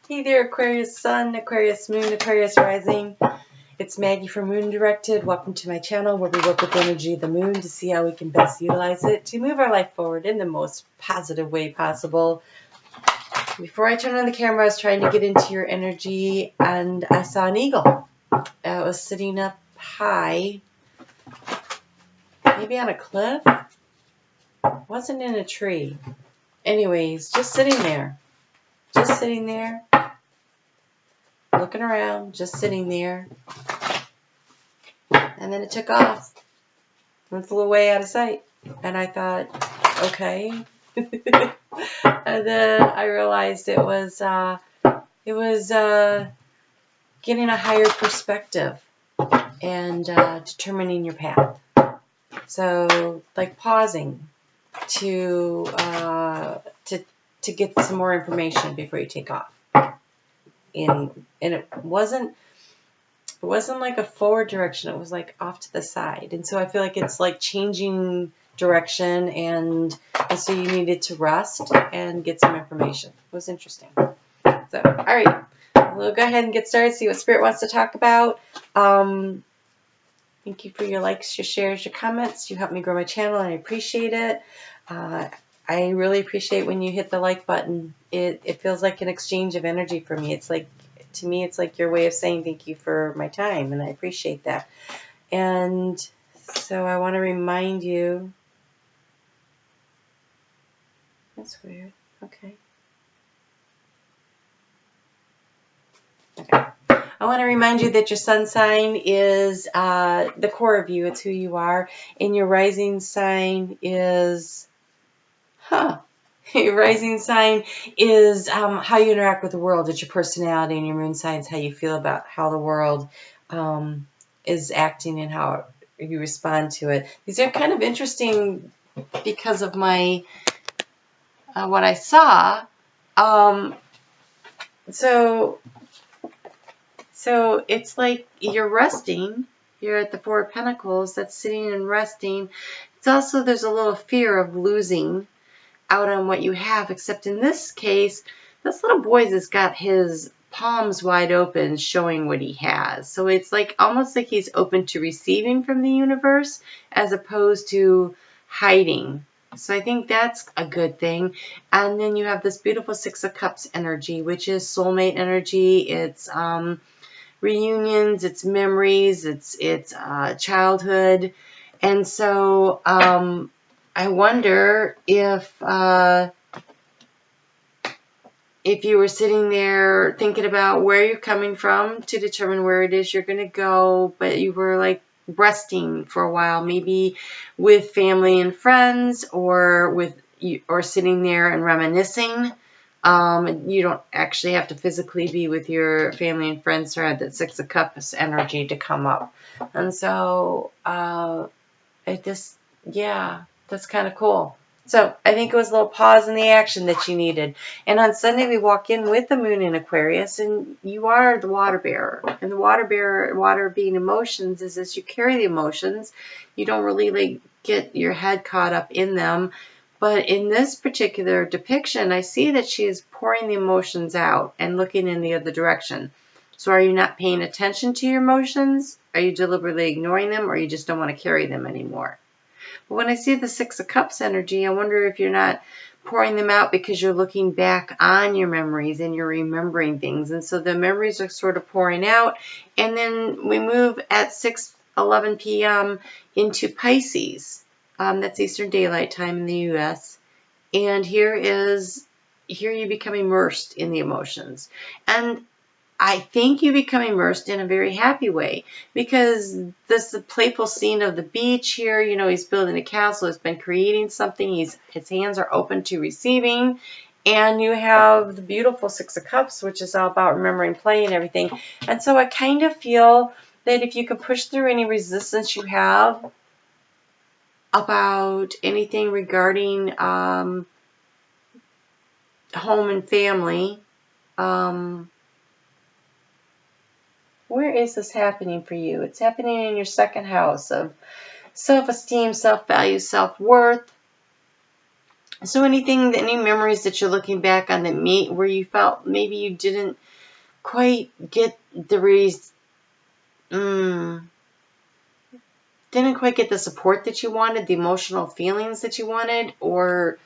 Hey there, Aquarius Sun, Aquarius Moon, Aquarius Rising. It's Maggie from Moon Directed. Welcome to my channel where we work with the energy of the moon to see how we can best utilize it to move our life forward in the most positive way possible. Before I turned on the camera, I was trying to get into your energy and I saw an eagle. It was sitting up high, maybe on a cliff. It wasn't in a tree. Anyways, just sitting there. Just sitting there. Looking around, just sitting there. And then it took off and flew away out of sight. And I thought, okay. And then I realized it was getting a higher perspective and determining your path. So like pausing to get some more information before you take off. And it wasn't like a forward direction. It was like off to the side. And so I feel like it's like changing direction, and so you needed to rest and get some information. It was interesting. So, all right, we'll go ahead and get started, see what Spirit wants to talk about. Thank you for your likes, your shares, your comments. You help me grow my channel, and I appreciate it. I really appreciate when you hit the like button. It feels like an exchange of energy for me. It's like, to me, it's like your way of saying thank you for my time, and I appreciate that. And so I want to remind you. That's weird. Okay. I want to remind you that your sun sign is the core of you. It's who you are. And your rising sign is, your rising sign is how you interact with the world. It's your personality, and your moon sign is how you feel about how the world is acting and how you respond to it. These are kind of interesting because of my what I saw. So it's like you're resting. You're at the Four of Pentacles. That's sitting and resting. It's also, there's a little fear of losing out on what you have, except in this case, this little boy has got his palms wide open showing what he has. So it's like almost like he's open to receiving from the universe as opposed to hiding. So I think that's a good thing. And then you have this beautiful Six of Cups energy, which is soulmate energy. It's reunions, it's memories, it's childhood. And so I wonder if you were sitting there thinking about where you're coming from to determine where it is you're going to go, but you were like resting for a while, maybe with family and friends, or sitting there and reminiscing. You don't actually have to physically be with your family and friends to have that Six of Cups energy to come up. And so that's kind of cool. So I think it was a little pause in the action that you needed. And on Sunday, we walk in with the moon in Aquarius, and you are the water bearer. And the water being emotions, is as you carry the emotions, you don't really like get your head caught up in them. But in this particular depiction, I see that she is pouring the emotions out and looking in the other direction. So are you not paying attention to your emotions? Are you deliberately ignoring them, or you just don't want to carry them anymore? But when I see the Six of Cups energy, I wonder if you're not pouring them out because you're looking back on your memories and you're remembering things. And so the memories are sort of pouring out. And then we move at 6:11 p.m. into Pisces. That's Eastern Daylight Time in the U.S. And here you become immersed in the emotions. And I think you become immersed in a very happy way, because this is a playful scene of the beach here. You know, he's building a castle. He's been creating something. His hands are open to receiving. And you have the beautiful Six of Cups, which is all about remembering play and everything. And so I kind of feel that if you can push through any resistance you have about anything regarding home and family, where is this happening for you? It's happening in your second house of self-esteem, self-value, self-worth. So any memories that you're looking back on that where you felt maybe you didn't quite get didn't quite get the support that you wanted, the emotional feelings that you wanted, or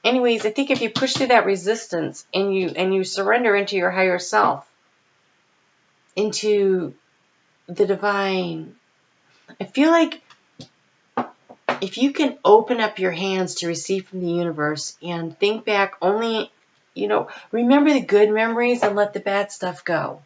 anyways, I think if you push through that resistance and you surrender into your higher self, into the divine, I feel like if you can open up your hands to receive from the universe and think back only, remember the good memories and let the bad stuff go.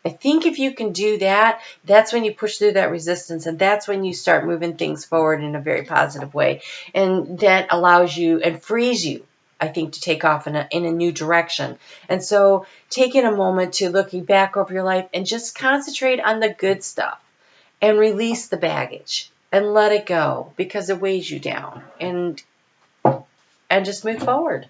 I think if you can do that, that's when you push through that resistance, and that's when you start moving things forward in a very positive way. And that allows you and frees you, I think, to take off in a new direction. And so taking a moment to looking back over your life and just concentrate on the good stuff and release the baggage and let it go because it weighs you down, and just move forward,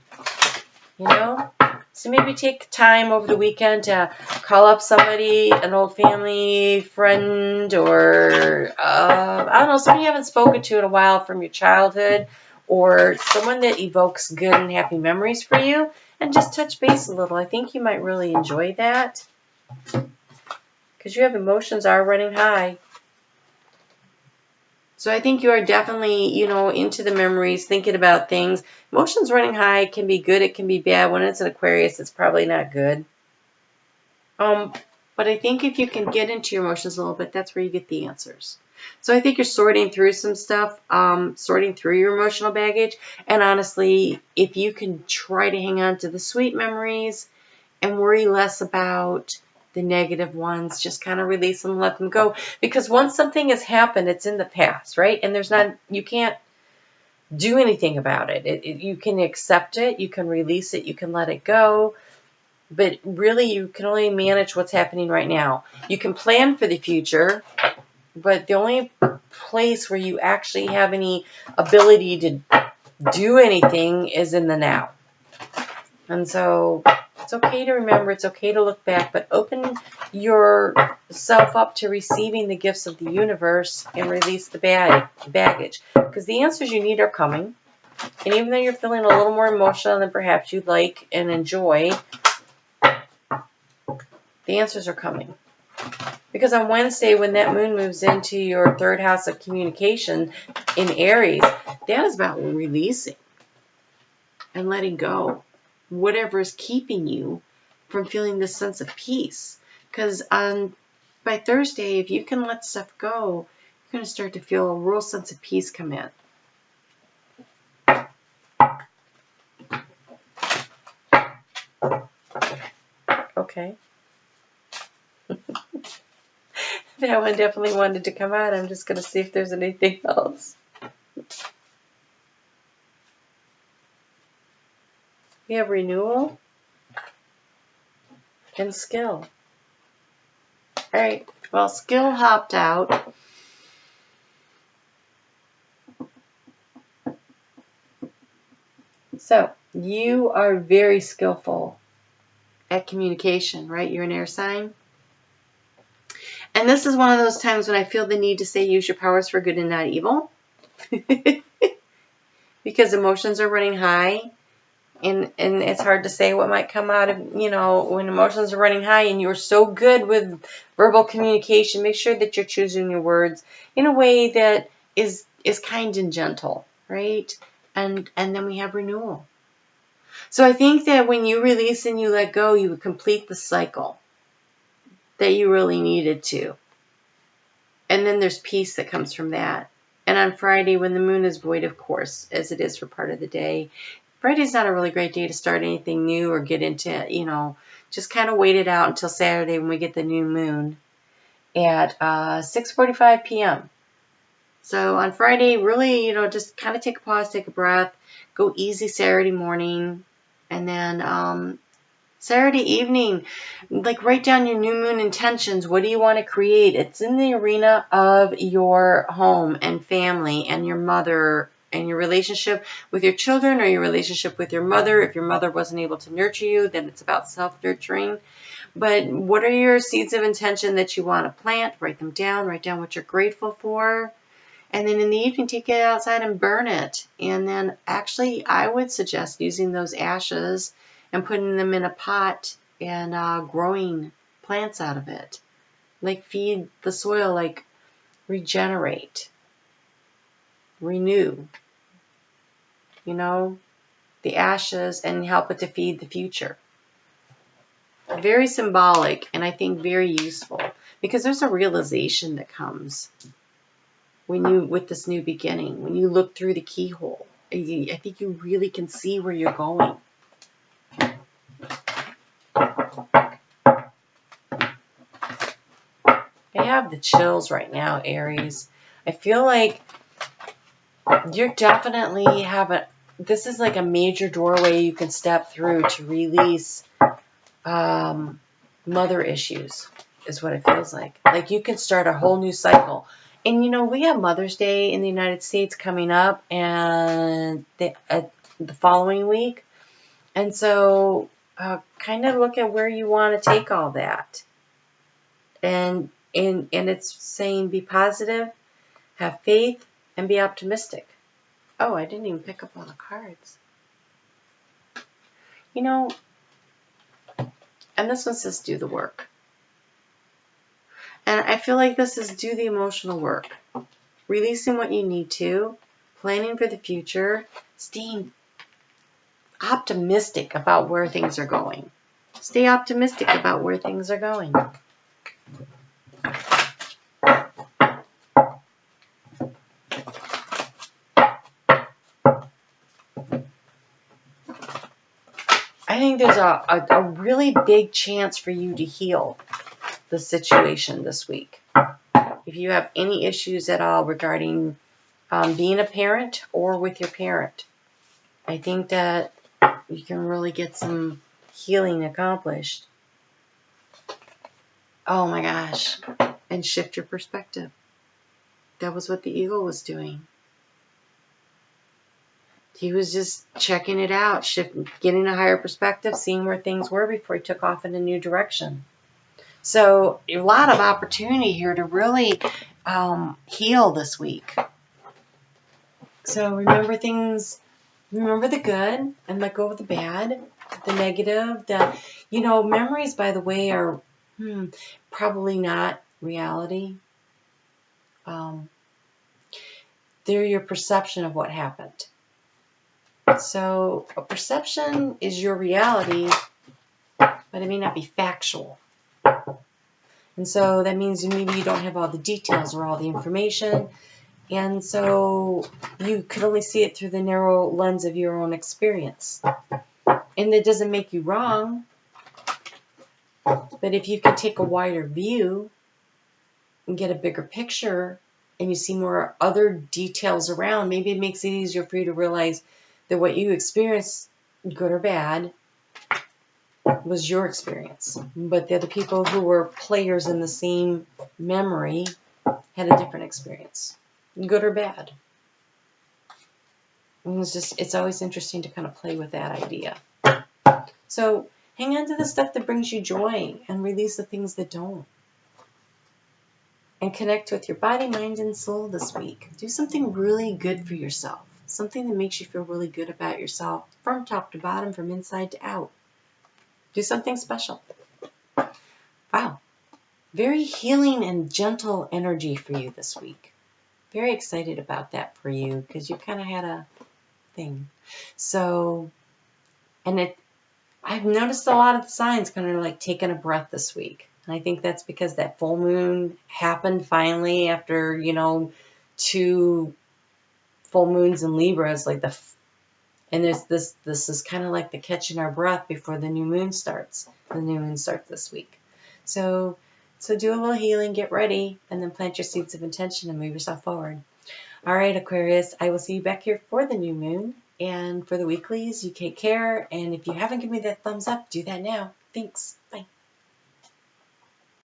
So maybe take time over the weekend to call up somebody, an old family friend, or I don't know, somebody you haven't spoken to in a while from your childhood, or someone that evokes good and happy memories for you, and just touch base a little. I think you might really enjoy that because your emotions are running high. So I think you are definitely, into the memories, thinking about things. Emotions running high can be good, it can be bad. When it's an Aquarius, it's probably not good. But I think if you can get into your emotions a little bit, that's where you get the answers. So I think you're sorting through some stuff, sorting through your emotional baggage. And honestly, if you can try to hang on to the sweet memories and worry less about the negative ones, just kind of release them, let them go. Because once something has happened, it's in the past, right? And you can't do anything about it. You can accept it, you can release it, you can let it go. But really, you can only manage what's happening right now. You can plan for the future, but the only place where you actually have any ability to do anything is in the now. And so it's okay to remember, it's okay to look back, but open yourself up to receiving the gifts of the universe and release the baggage. Because the answers you need are coming. And even though you're feeling a little more emotional than perhaps you'd like and enjoy, the answers are coming. Because on Wednesday, when that moon moves into your third house of communication in Aries, that is about releasing and letting go whatever is keeping you from feeling this sense of peace. Because by Thursday, if you can let stuff go, you're going to start to feel a real sense of peace come in. Okay. That one definitely wanted to come out. I'm just going to see if there's anything else. We have renewal and skill. All right. Well, skill hopped out. So you are very skillful at communication, right? You're an air sign. And this is one of those times when I feel the need to say use your powers for good and not evil. Because emotions are running high. And it's hard to say what might come out of, when emotions are running high and you're so good with verbal communication. Make sure that you're choosing your words in a way that is kind and gentle, right? And then we have renewal. So I think that when you release and you let go, you complete the cycle that you really needed to. And then there's peace that comes from that. And on Friday, when the moon is void, of course, as it is for part of the day, Friday's not a really great day to start anything new or get into, just kind of wait it out until Saturday when we get the new moon at 6:45 p.m. So on Friday, really, just kind of take a pause, take a breath, go easy Saturday morning, and then Saturday evening, write down your new moon intentions. What do you want to create? It's in the arena of your home and family and your mother and your relationship with your children or your relationship with your mother. If your mother wasn't able to nurture you, then it's about self-nurturing. But what are your seeds of intention that you want to plant? Write them down. Write down what you're grateful for. And then in the evening, take it outside and burn it. And then actually, I would suggest using those ashes and putting them in a pot and growing plants out of it. Like feed the soil, like regenerate, renew, you know, the ashes, and help it to feed the future. Very symbolic, and I think very useful, because there's a realization that comes when you, with this new beginning, when you look through the keyhole. I think you really can see where you're going. I have the chills right now, Aries. I feel like you're definitely this is like a major doorway you can step through to release mother issues, is what it feels like. Like you can start a whole new cycle. And you know, we have Mother's Day in the United States coming up, and the following week. And so kind of look at where you want to take all that. And it's saying be positive, have faith, and be optimistic. Oh, I didn't even pick up all the cards. You know, and this one says do the work. And I feel like this is do the emotional work. Releasing what you need to, planning for the future, staying optimistic about where things are going. Stay optimistic about where things are going. I think there's a really big chance for you to heal the situation this week. If you have any issues at all regarding being a parent or with your parent, I think that you can really get some healing accomplished. Oh my gosh. And shift your perspective. That was what the eagle was doing. He was just checking it out, getting a higher perspective, seeing where things were before he took off in a new direction. So a lot of opportunity here to really heal this week. So remember the good and let go of the bad, the negative. Memories, by the way, are probably not reality. They're your perception of what happened. So a perception is your reality, but it may not be factual. And so that means maybe you don't have all the details or all the information. And so you could only see it through the narrow lens of your own experience. And that doesn't make you wrong. But if you can take a wider view and get a bigger picture, and you see more other details around, maybe it makes it easier for you to realize that what you experienced, good or bad, was your experience. But the other people who were players in the same memory had a different experience, good or bad. And it's always interesting to kind of play with that idea. So hang on to the stuff that brings you joy and release the things that don't. And connect with your body, mind, and soul this week. Do something really good for yourself. Something that makes you feel really good about yourself from top to bottom, from inside to out. Do something special. Wow. Very healing and gentle energy for you this week. Very excited about that for you because you kind of had a thing. So, I've noticed a lot of the signs kind of like taking a breath this week. And I think that's because that full moon happened finally after, 2 full moons in Libras, and there's this is kind of like the catching our breath before the new moon starts. The new moon starts this week. So do a little healing, get ready, and then plant your seeds of intention and move yourself forward. All right, Aquarius, I will see you back here for the new moon. And for the weeklies, you take care. And if you haven't given me that thumbs up, do that now. Thanks. Bye.